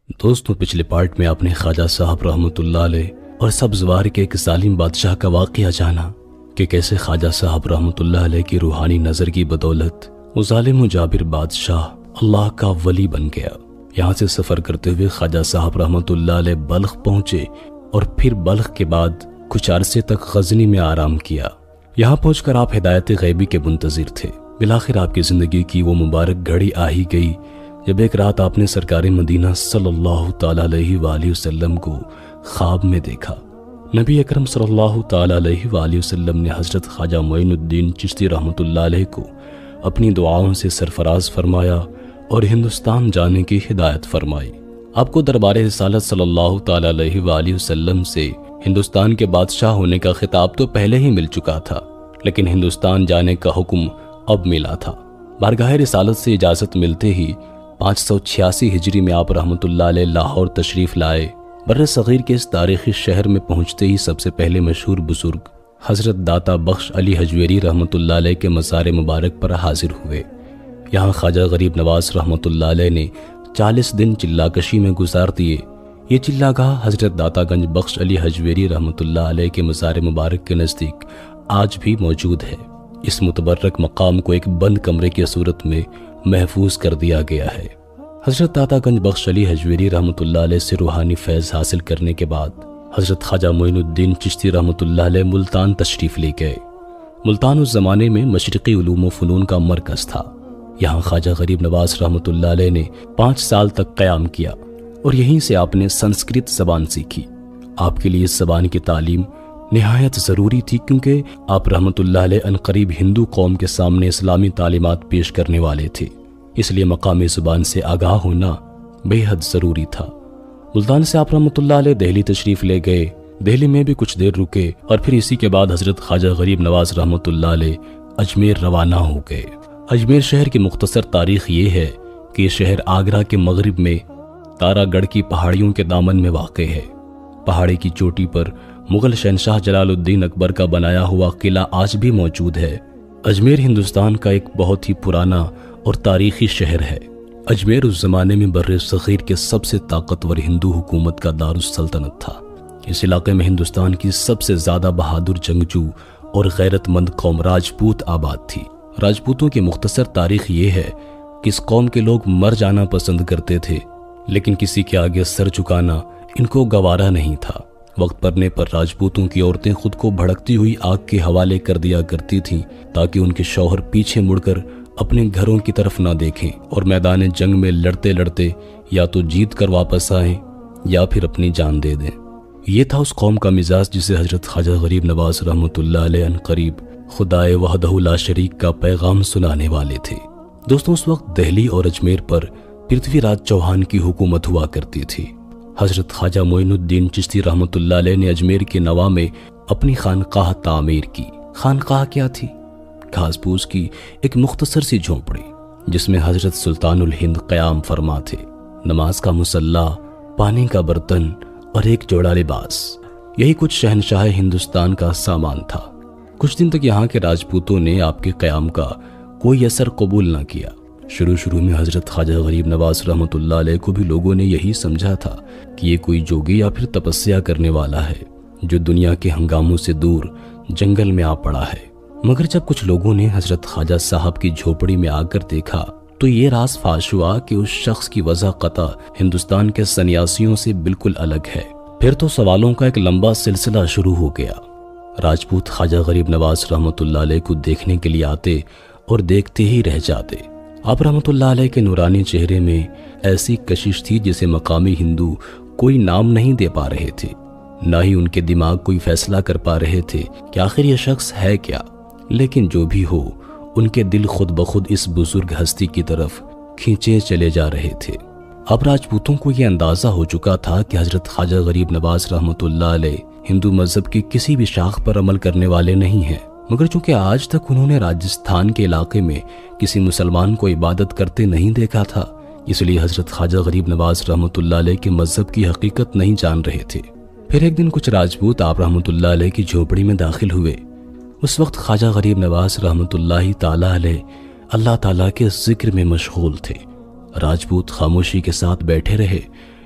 دوستوں، پچھلے پارٹ میں آپ نے خواجہ صاحب رحمۃ اللہ علیہ اور سبزوار کے ایک ظالم بادشاہ کا واقعہ جانا کہ کیسے خواجہ صاحب رحمۃ اللہ علیہ کی روحانی نظر کی بدولت وہ ظالم و جابر بادشاہ اللہ کا ولی بن گیا۔ یہاں سے سفر کرتے ہوئے خواجہ صاحب رحمۃ اللہ علیہ بلخ پہنچے اور پھر بلخ کے بعد کچھ عرصے تک غزنی میں آرام کیا۔ یہاں پہنچ کر آپ ہدایت غیبی کے منتظر تھے۔ بالآخر آپ کی زندگی کی وہ مبارک گھڑی آ ہی گئی جب ایک رات آپ نے سرکار مدینہ صلی اللہ تعالیٰ علیہ وآلہ وسلم کو خواب میں دیکھا۔ نبی اکرم صلی اللہ تعالیٰ علیہ وآلہ وسلم نے حضرت خواجہ معین الدین چشتی رحمۃ اللہ علیہ کو اپنی دعاؤں سے سرفراز فرمایا اور ہندوستان جانے کی ہدایت فرمائی۔ آپ کو دربار رسالت صلی اللہ تعالیٰ علیہ وآلہ وسلم سے ہندوستان کے بادشاہ ہونے کا خطاب تو پہلے ہی مل چکا تھا، لیکن ہندوستان جانے کا حکم اب ملا تھا۔ بارگاہ رسالت سے اجازت ملتے ہی 586 ہجری میں آپ رحمۃ اللہ علیہ لاہور تشریف لائے۔ بر صغیر کے اس تاریخی شہر میں پہنچتے ہی سب سے پہلے مشہور بزرگ حضرت داتا بخش علی حجویری رحمۃ اللہ علیہ کے مزار مبارک پر حاضر ہوئے۔ یہاں خواجہ غریب نواز رحمۃ اللہ علیہ نے 40 دن چلہ کشی میں گزار دیے۔ یہ چلہ گاہ حضرت داتا گنج بخش علی حجویری رحمۃ اللہ علیہ کے مزار مبارک کے نزدیک آج بھی موجود ہے۔ اس متبرک مقام کو ایک بند کمرے کی صورت میں محفوظ کر دیا گیا ہے۔ حضرت داتا گنج بخش علی حجویری رحمۃ اللہ علیہ سے روحانی فیض حاصل کرنے کے بعد حضرت خواجہ معین الدین چشتی رحمۃ اللہ علیہ ملتان تشریف لے گئے۔ ملتان اس زمانے میں مشرقی علوم و فنون کا مرکز تھا۔ یہاں خواجہ غریب نواز رحمۃ اللہ علیہ نے 5 سال تک قیام کیا اور یہیں سے آپ نے سنسکرت زبان سیکھی۔ آپ کے لیے اس زبان کی تعلیم نہایت ضروری تھی، کیونکہ آپ رحمۃ اللہ علیہ عنقریب ہندو قوم کے سامنے اسلامی تعلیمات پیش کرنے والے تھے، اس لیے مقامی زبان سے آگاہ ہونا بے حد ضروری تھا۔ ملتان سے آپ رحمۃ اللہ علیہ دہلی تشریف لے گئے۔ دہلی میں بھی کچھ دیر رکے اور پھر اسی کے بعد حضرت خواجہ غریب نواز رحمۃ اللہ علیہ اجمیر روانہ ہو گئے۔ اجمیر شہر کی مختصر تاریخ یہ ہے کہ یہ شہر آگرہ کے مغرب میں تارا گڑھ کی پہاڑیوں کے دامن میں واقع ہے۔ پہاڑی کی چوٹی پر مغل شہنشاہ جلال الدین اکبر کا بنایا ہوا قلعہ آج بھی موجود ہے۔ اجمیر ہندوستان کا ایک بہت ہی پرانا اور تاریخی شہر ہے۔ اجمیر اس زمانے میں بر صغیر کے سب سے طاقتور ہندو حکومت کا دارالسلطنت تھا۔ اس علاقے میں ہندوستان کی سب سے زیادہ بہادر جنگجو اور غیرت مند قوم راجپوت آباد تھی۔ راجپوتوں کی مختصر تاریخ یہ ہے کہ اس قوم کے لوگ مر جانا پسند کرتے تھے، لیکن کسی کے آگے سر جھکانا ان کو گوارا نہیں تھا۔ وقت پڑنے پر راجپوتوں کی عورتیں خود کو بھڑکتی ہوئی آگ کے حوالے کر دیا کرتی تھیں تاکہ ان کے شوہر پیچھے مڑ کر اپنے گھروں کی طرف نہ دیکھیں اور میدان جنگ میں لڑتے لڑتے یا تو جیت کر واپس آئیں یا پھر اپنی جان دے دیں۔ یہ تھا اس قوم کا مزاج جسے حضرت خواجہ غریب نواز رحمۃ اللہ علیہ عنقریب خدائے وحدہ لا شریک کا پیغام سنانے والے تھے۔ دوستوں، اس وقت دہلی اور اجمیر پر پرتھوی راج چوہان کی حکومت ہوا کرتی تھی۔ حضرت خواجہ معین الدین چشتی رحمۃ اللہ علیہ نے اجمیر کے نواح میں اپنی خانقاہ تعمیر کی۔ خانقاہ کیا تھی؟ گھاس پھوس کی ایک مختصر سی جھونپڑی جس میں حضرت سلطان الہند قیام فرما تھے۔ نماز کا مصلی، پانی کا برتن اور ایک جوڑا لباس، یہی کچھ شہنشاہ ہندوستان کا سامان تھا۔ کچھ دن تک یہاں کے راجپوتوں نے آپ کے قیام کا کوئی اثر قبول نہ کیا۔ شروع میں حضرت خواجہ غریب نواز رحمۃ اللہ علیہ کو بھی لوگوں نے یہی سمجھا تھا کہ یہ کوئی جوگی یا پھر تپسیا کرنے والا ہے جو دنیا کے ہنگاموں سے دور جنگل میں آ پڑا ہے۔ مگر جب کچھ لوگوں نے حضرت خواجہ صاحب کی جھوپڑی میں آ کر دیکھا تو یہ راز فاش ہوا کہ اس شخص کی وضع قطع ہندوستان کے سنیاسیوں سے بالکل الگ ہے۔ پھر تو سوالوں کا ایک لمبا سلسلہ شروع ہو گیا۔ راجپوت خواجہ غریب نواز رحمۃ اللہ علیہ کو دیکھنے کے لیے آتے اور دیکھتے ہی رہ جاتے۔ آپ رحمۃ اللہ علیہ کے نورانی چہرے میں ایسی کشش تھی جسے مقامی ہندو کوئی نام نہیں دے پا رہے تھے، نہ ہی ان کے دماغ کوئی فیصلہ کر پا رہے تھے کہ آخر یہ شخص ہے کیا۔ لیکن جو بھی ہو، ان کے دل خود بخود اس بزرگ ہستی کی طرف کھینچے چلے جا رہے تھے۔ اب راجپوتوں کو یہ اندازہ ہو چکا تھا کہ حضرت خواجہ غریب نواز رحمۃ اللہ علیہ ہندو مذہب کی کسی بھی شاخ پر عمل کرنے والے نہیں ہیں، مگر چونکہ آج تک انہوں نے راجستھان کے علاقے میں کسی مسلمان کو عبادت کرتے نہیں دیکھا تھا، اس لیے حضرت خواجہ غریب نواز رحمۃ اللہ علیہ کے مذہب کی حقیقت نہیں جان رہے تھے۔ پھر ایک دن کچھ راجپوت آپ رحمۃ اللہ علیہ کی جھوپڑی میں داخل ہوئے۔ اس وقت خواجہ غریب نواز رحمۃ اللہ تعالیٰ علیہ اللہ تعالیٰ کے ذکر میں مشغول تھے۔ راجپوت خاموشی کے ساتھ بیٹھے رہے،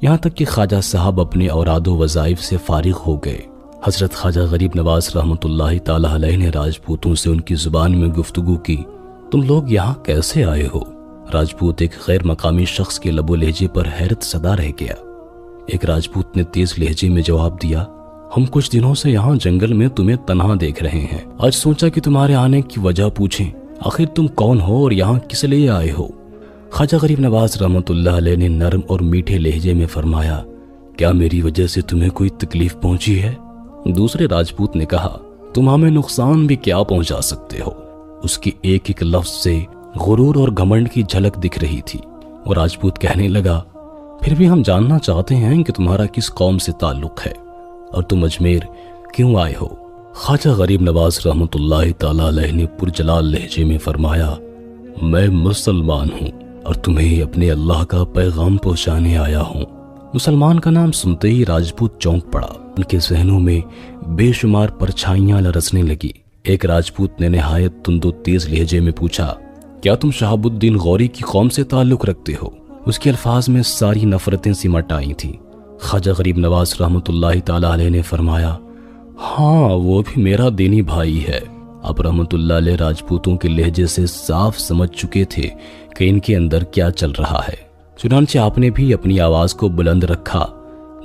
یہاں تک کہ خواجہ صاحب اپنے اوراد و وظائف سے فارغ ہو گئے۔ حضرت خواجہ غریب نواز رحمۃ اللہ تعالی علیہ نے راجپوتوں سے ان کی زبان میں گفتگو کی۔ تم لوگ یہاں کیسے آئے ہو؟ راجپوت ایک غیر مقامی شخص کے لب و لہجے پر حیرت زدہ رہ گیا۔ ایک راجپوت نے تیز لہجے میں جواب دیا، ہم کچھ دنوں سے یہاں جنگل میں تمہیں تنہا دیکھ رہے ہیں، آج سوچا کہ تمہارے آنے کی وجہ پوچھیں، آخر تم کون ہو اور یہاں کس لیے آئے ہو؟ خواجہ غریب نواز رحمۃ اللہ علیہ نے نرم اور میٹھے لہجے میں فرمایا، کیا میری وجہ سے تمہیں کوئی تکلیف پہنچی ہے؟ دوسرے راجپوت نے کہا، تم ہمیں نقصان بھی کیا پہنچا سکتے ہو؟ اس کی ایک ایک لفظ سے غرور اور گھمنڈ کی جھلک دکھ رہی تھی۔ اور راجپوت کہنے لگا، پھر بھی ہم جاننا چاہتے ہیں کہ تمہارا کس قوم سے تعلق ہے اور تم اجمیر کیوں آئے ہو؟ خواجہ غریب نواز رحمۃ اللہ تعالی علیہ نے پرجلال لہجے میں فرمایا، میں مسلمان ہوں اور تمہیں اپنے اللہ کا پیغام پہنچانے آیا ہوں۔ مسلمان کا نام سنتے ہی راجپوت چونک پڑا، ان کے ذہنوں میں بے شمار پرچھائیاں لرزنے لگی۔ ایک راجپوت نے نہایت تند و تیز لہجے میں پوچھا، کیا تم شہاب الدین غوری کی قوم سے تعلق رکھتے ہو؟ اس کے الفاظ میں ساری نفرتیں سمٹ آئی تھیں۔ خواجہ غریب نواز رحمۃ اللہ تعالی علیہ نے فرمایا، ہاں وہ بھی میرا دینی بھائی ہے۔ اب رحمۃ اللہ علیہ راجپوتوں کے لہجے سے صاف سمجھ چکے تھے کہ ان کے اندر کیا چل رہا ہے، چنانچہ آپ نے بھی اپنی آواز کو بلند رکھا۔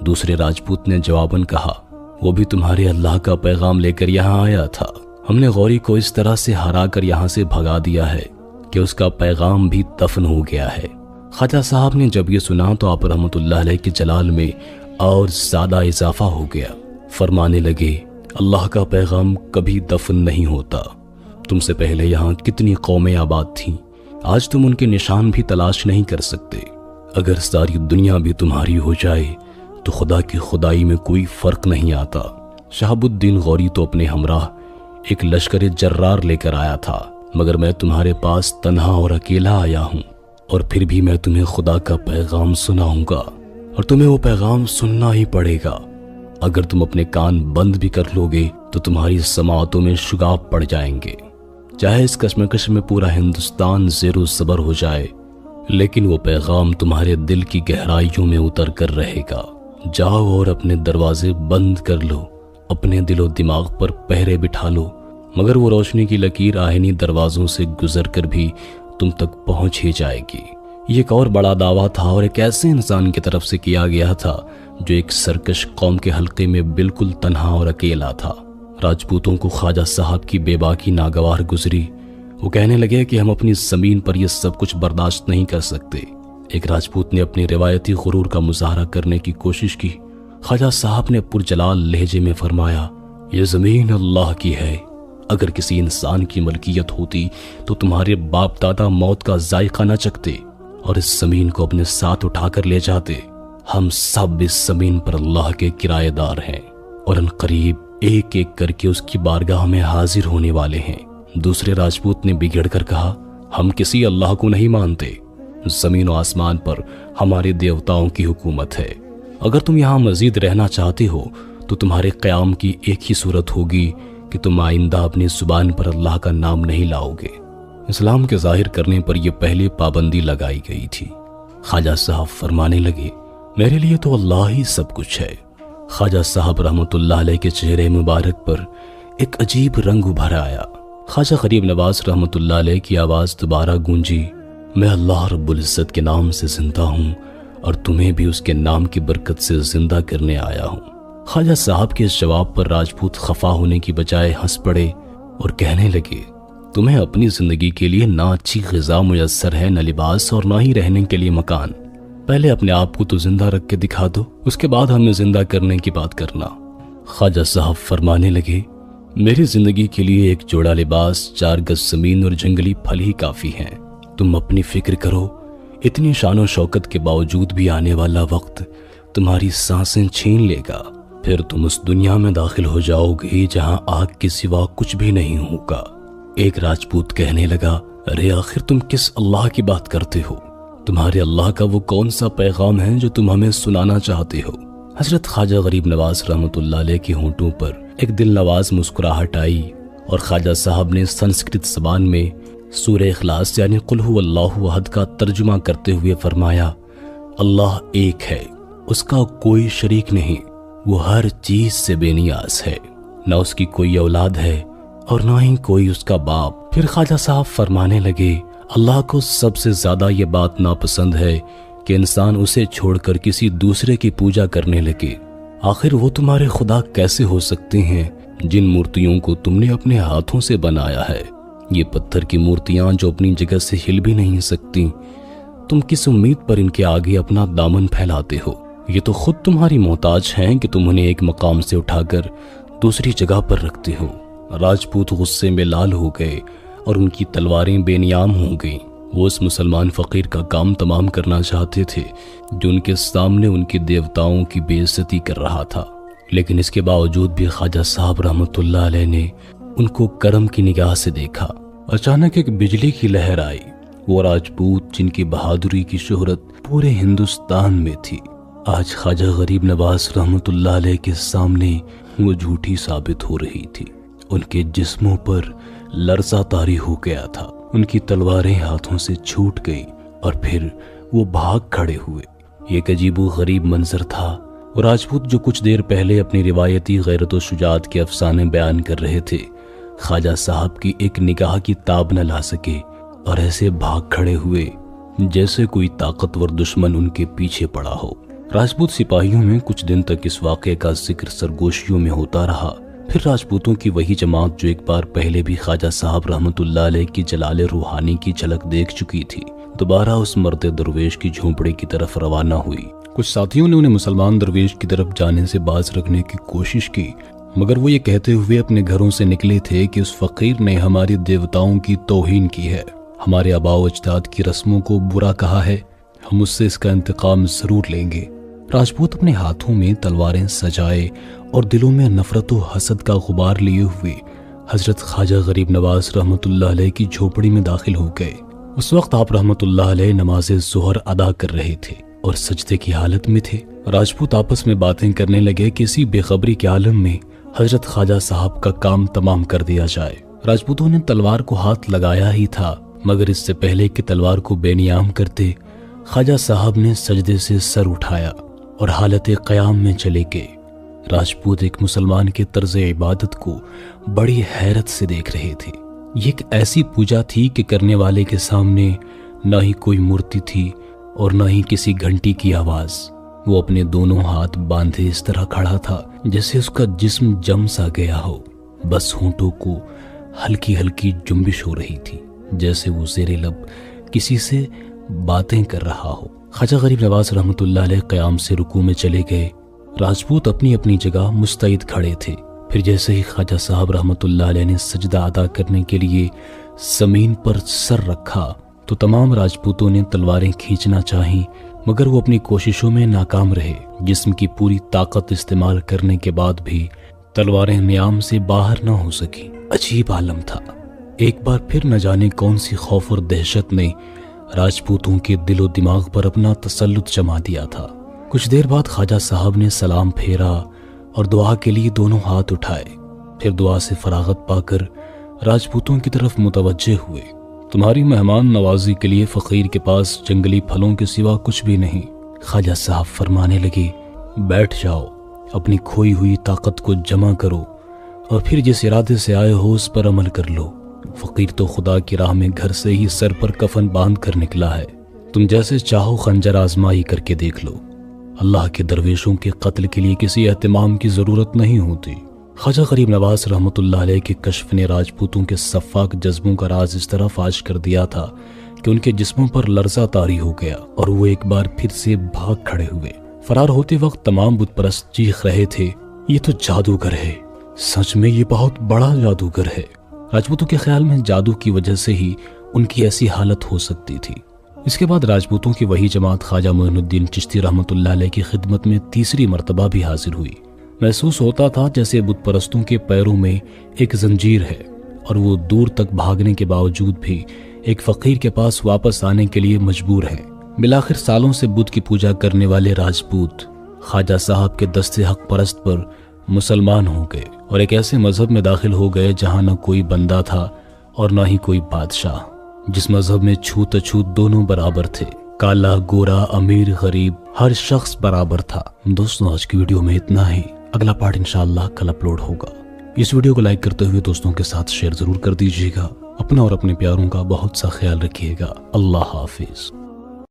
دوسرے راجپوت نے جواباً کہا، وہ بھی تمہارے اللہ کا پیغام لے کر یہاں آیا تھا، ہم نے غوری کو اس طرح سے ہرا کر یہاں سے بھگا دیا ہے کہ اس کا پیغام بھی دفن ہو گیا ہے۔ خواجہ صاحب نے جب یہ سنا تو آپ رحمۃ اللہ علیہ کے جلال میں اور زیادہ اضافہ ہو گیا، فرمانے لگے، اللہ کا پیغام کبھی دفن نہیں ہوتا۔ تم سے پہلے یہاں کتنی قومیں آباد تھیں، آج تم ان کے نشان بھی تلاش نہیں کر سکتے۔ اگر ساری دنیا بھی تمہاری ہو جائے تو خدا کی خدائی میں کوئی فرق نہیں آتا۔ شہاب الدین غوری تو اپنے ہمراہ ایک لشکر جرار لے کر آیا تھا، مگر میں تمہارے پاس تنہا اور اکیلا آیا ہوں، اور پھر بھی میں تمہیں خدا کا پیغام سناؤں گا اور تمہیں وہ پیغام سننا ہی پڑے گا۔ اگر تم اپنے کان بند بھی کر لو گے تو تمہاری سماعتوں میں شگاف پڑ جائیں گے، چاہے اس کشمکش میں پورا ہندوستان زیر و زبر ہو جائے، لیکن وہ پیغام تمہارے دل کی گہرائیوں میں اتر کر رہے گا۔ جاؤ اور اپنے دروازے بند کر لو، اپنے دل و دماغ پر پہرے بٹھا لو، مگر وہ روشنی کی لکیر آہنی دروازوں سے گزر کر بھی تم تک پہنچ ہی جائے گی۔ یہ ایک اور بڑا دعویٰ تھا اور ایک ایسے انسان کی طرف سے کیا گیا تھا جو ایک سرکش قوم کے حلقے میں بالکل تنہا اور اکیلا تھا۔ راجپوتوں کو خواجہ صاحب کی بے باکی ناگوار گزری، وہ کہنے لگے کہ ہم اپنی زمین پر یہ سب کچھ برداشت نہیں کر سکتے۔ ایک راجپوت نے اپنی روایتی غرور کا مظاہرہ کرنے کی کوشش کی۔ خواجہ صاحب نے پرجلال لہجے میں فرمایا، یہ زمین اللہ کی ہے، اگر کسی انسان کی ملکیت ہوتی تو تمہارے باپ دادا موت کا ذائقہ نہ چکھتے اور اس زمین کو اپنے ساتھ اٹھا کر لے جاتے۔ ہم سب اس زمین پر اللہ کے کرایہ دار ہیں اور ان قریب ایک ایک کر کے اس کی بارگاہ میں حاضر ہونے والے ہیں۔ دوسرے راجپوت نے بگڑ کر کہا، ہم کسی اللہ کو نہیں مانتے، زمین و آسمان پر ہمارے دیوتاؤں کی حکومت ہے۔ اگر تم یہاں مزید رہنا چاہتے ہو تو تمہارے قیام کی ایک ہی صورت ہوگی کہ تم آئندہ اپنی زبان پر اللہ کا نام نہیں لاؤ گے۔ اسلام کے ظاہر کرنے پر یہ پہلی پابندی لگائی گئی تھی۔ خواجہ صاحب فرمانے لگے، میرے لیے تو اللہ ہی سب کچھ ہے۔ خواجہ صاحب رحمۃ اللہ علیہ کے چہرے مبارک پر ایک عجیب رنگ ابھر آیا۔ خواجہ غریب نواز رحمۃ اللہ علیہ کی آواز دوبارہ گونجی، میں اللہ رب العزت کے نام سے زندہ ہوں اور تمہیں بھی اس کے نام کی برکت سے زندہ کرنے آیا ہوں۔ خواجہ صاحب کے اس جواب پر راجپوت خفا ہونے کی بجائے ہنس پڑے اور کہنے لگے، تمہیں اپنی زندگی کے لیے نہ اچھی غذا میسر ہے، نہ لباس اور نہ ہی رہنے کے لیے مکان۔ پہلے اپنے آپ کو تو زندہ رکھ کے دکھا دو، اس کے بعد ہمیں زندہ کرنے کی بات کرنا۔ خواجہ صاحب فرمانے لگے، میری زندگی کے لیے ایک جوڑا لباس، 4 گز زمین اور جنگلی پھل ہی کافی ہیں۔ تم اپنی فکر کرو، اتنی شان و شوکت کے باوجود بھی آنے والا وقت تمہاری سانسیں چھین لے گا، پھر تم اس دنیا میں داخل ہو جاؤ گے جہاں آگ کے سوا کچھ بھی نہیں ہوگا۔ ایک راجپوت کہنے لگا، ارے آخر تم کس اللہ کی بات کرتے ہو؟ تمہارے اللہ کا وہ کون سا پیغام ہے جو تم ہمیں سنانا چاہتے ہو؟ حضرت خواجہ غریب نواز رحمۃ اللہ علیہ کے ہونٹوں پر ایک دل نواز مسکراہٹ آئی اور خواجہ صاحب نے سنسکرت زبان میں سورہ اخلاص یعنی قل هو اللہ احد کا ترجمہ کرتے ہوئے فرمایا، اللہ ایک ہے اس کا کوئی شریک نہیں، وہ ہر چیز سے بے نیاز ہے، نہ اس کی کوئی اولاد ہے اور نہ ہی کوئی اس کا باپ۔ پھر خواجہ صاحب فرمانے لگے، اللہ کو سب سے زیادہ یہ بات ناپسند ہے کہ انسان اسے چھوڑ کر کسی دوسرے کی پوجا کرنے لگے۔ آخر وہ تمہارے خدا کیسے ہو سکتے ہیں جن مورتیوں کو تم نے اپنے ہاتھوں سے بنایا ہے؟ یہ پتھر کی مورتیاں جو اپنی جگہ سے ہل بھی نہیں سکتی، تم کس امید پر ان کے آگے اپنا دامن پھیلاتے ہو؟ یہ تو خود تمہاری محتاج ہیں کہ تم انہیں ایک مقام سے اٹھا کر دوسری جگہ پر رکھتے ہو۔ راجپوت غصے میں لال ہو گئے اور ان کی تلواریں بے نیام ہو گئیں۔ وہ اس مسلمان فقیر کا کام تمام کرنا چاہتے تھے جو ان کے سامنے ان کے دیوتاؤں کی بے عزتی کر رہا تھا، لیکن اس کے باوجود بھی خواجہ صاحب رحمۃ اللہ علیہ نے ان کو کرم کی نگاہ سے دیکھا۔ اچانک ایک بجلی کی لہر آئی۔ وہ راجپوت جن کی بہادری کی شہرت پورے ہندوستان میں تھی، آج خواجہ غریب نواز رحمۃ اللہ علیہ کے سامنے وہ جھوٹی ثابت ہو رہی تھی۔ ان کے جسموں پر لرزہ طاری ہو گیا تھا، ان کی تلواریں ہاتھوں سے چھوٹ گئی اور پھر وہ بھاگ کھڑے ہوئے۔ یہ ایک عجیب و غریب منظر تھا۔ وہ راجپوت جو کچھ دیر پہلے اپنی روایتی غیرت و شجاعت کے افسانے بیان کر رہے تھے، خواجہ صاحب کی ایک نگاہ کی تاب نہ لا سکے اور ایسے بھاگ کھڑے ہوئے جیسے کوئی طاقتور دشمن ان کے پیچھے پڑا ہو۔ راجپوت سپاہیوں میں کچھ دن تک اس واقعے کا ذکر سرگوشیوں میں ہوتا رہا۔ پھر راجپوتوں کی وہی جماعت جو ایک بار پہلے بھی خواجہ صاحب رحمۃ اللہ علیہ کی جلال روحانی کی جھلک دیکھ چکی تھی، دوبارہ اس مرد درویش کی جھونپڑی کی طرف روانہ ہوئی۔ کچھ ساتھیوں نے انہیں مسلمان درویش کی طرف جانے سے باز رکھنے کی کوشش کی، مگر وہ یہ کہتے ہوئے اپنے گھروں سے نکلے تھے کہ اس فقیر نے ہماری دیوتاؤں کی توہین کی ہے، ہمارے آباء و اجداد کی رسموں کو برا کہا ہے، ہم اس سے اس کا انتقام ضرور لیں گے۔ راجپوت اپنے ہاتھوں میں تلواریں سجائے اور دلوں میں نفرت و حسد کا غبار لیے ہوئے حضرت خواجہ غریب نواز رحمۃ اللہ علیہ کی جھوپڑی میں داخل ہو گئے۔ اس وقت آپ رحمۃ اللہ علیہ نماز ظہر ادا کر رہے تھے اور سجدے کی حالت میں تھے۔ راجپوت آپس میں باتیں کرنے لگے کہ اسی بے خبری کے عالم میں حضرت خواجہ صاحب کا کام تمام کر دیا جائے۔ راجپوتوں نے تلوار کو ہاتھ لگایا ہی تھا، مگر اس سے پہلے کہ تلوار کو بے نیام کرتے، خواجہ صاحب نے سجدے سے سر اٹھایا اور حالت قیام میں چلے گئے۔ راجپوت ایک مسلمان کے طرز عبادت کو بڑی حیرت سے دیکھ رہے تھے۔ یہ ایک ایسی پوجا تھی کہ کرنے والے کے سامنے نہ ہی کوئی مورتی تھی اور نہ ہی کسی گھنٹی کی آواز۔ وہ اپنے دونوں ہاتھ باندھے اس طرح کھڑا تھا جیسے اس کا جسم جم سا گیا ہو، بس ہونٹوں کو ہلکی ہلکی جنبش ہو رہی تھی، جیسے وہ زیر لب کسی سے باتیں کر رہا ہو۔ خواجہ غریب نواز رحمۃ اللہ علیہ قیام سے رکوع میں چلے گئے۔ راجپوت اپنی اپنی جگہ مستعد کھڑے تھے۔ پھر جیسے ہی خواجہ صاحب رحمۃ اللہ علیہ نے سجدہ ادا کرنے کے لیے زمین پر سر رکھا تو تمام راجپوتوں نے تلواریں کھینچنا چاہیں، مگر وہ اپنی کوششوں میں ناکام رہے۔ جسم کی پوری طاقت استعمال کرنے کے بعد بھی تلواریں نیام سے باہر نہ ہو سکی۔ عجیب عالم تھا۔ ایک بار پھر نہ جانے کون سی خوف اور دہشت نے راجپوتوں کے دل و دماغ پر اپنا تسلط جما دیا تھا۔ کچھ دیر بعد خواجہ صاحب نے سلام پھیرا اور دعا کے لیے دونوں ہاتھ اٹھائے، پھر دعا سے فراغت پا کر راجپوتوں کی طرف متوجہ ہوئے۔ تمہاری مہمان نوازی کے لیے فقیر کے پاس جنگلی پھلوں کے سوا کچھ بھی نہیں۔ خواجہ صاحب فرمانے لگے، بیٹھ جاؤ، اپنی کھوئی ہوئی طاقت کو جمع کرو اور پھر جس ارادے سے آئے ہو اس پر عمل کر لو۔ فقیر تو خدا کی راہ میں گھر سے ہی سر پر کفن باندھ کر نکلا ہے، تم جیسے چاہو خنجر آزمائی کر کے دیکھ لو۔ اللہ کے درویشوں کے قتل کے لیے کسی اہتمام کی ضرورت نہیں ہوتی۔ خواجہ غریب نواز رحمۃ اللہ علیہ کے کشف نے راجپوتوں کے سفاک جذبوں کا راز اس طرح فاش کر دیا تھا کہ ان کے جسموں پر لرزہ طاری ہو گیا اور وہ ایک بار پھر سے بھاگ کھڑے ہوئے۔ فرار ہوتے وقت تمام بت پرست چیخ رہے تھے، یہ تو جادوگر ہے، سچ میں یہ بہت بڑا جادوگر ہے۔ راجپوتوں کے خیال میں جادو کی وجہ سے ہی ان کی ایسی حالت ہو سکتی تھی۔ اس کے بعد راجپوتوں کی وہی جماعت خواجہ معین الدین چشتی رحمۃ اللہ علیہ کی خدمت میں تیسری مرتبہ بھی حاضر ہوئی۔ محسوس ہوتا تھا جیسے بت پرستوں کے پیروں میں ایک زنجیر ہے اور وہ دور تک بھاگنے کے باوجود بھی ایک فقیر کے پاس واپس آنے کے لیے مجبور ہیں۔ بالآخر سالوں سے بت کی پوجا کرنے والے راجپوت خواجہ صاحب کے دست حق پرست پر مسلمان ہو گئے اور ایک ایسے مذہب میں داخل ہو گئے جہاں نہ کوئی بندہ تھا اور نہ ہی کوئی بادشاہ، جس مذہب میں چھوت اچھوت دونوں برابر تھے۔ کالا گورا امیر غریب ہر شخص برابر تھا۔ دوستوں آج کی ویڈیو میں اتنا ہی، اگلا پارٹ انشاءاللہ کل اپلوڈ ہوگا۔ اس ویڈیو کو لائک کرتے ہوئے دوستوں کے ساتھ شیئر ضرور کر دیجیے گا۔ اپنا اور اپنے پیاروں کا بہت سا خیال رکھیے گا۔ اللہ حافظ۔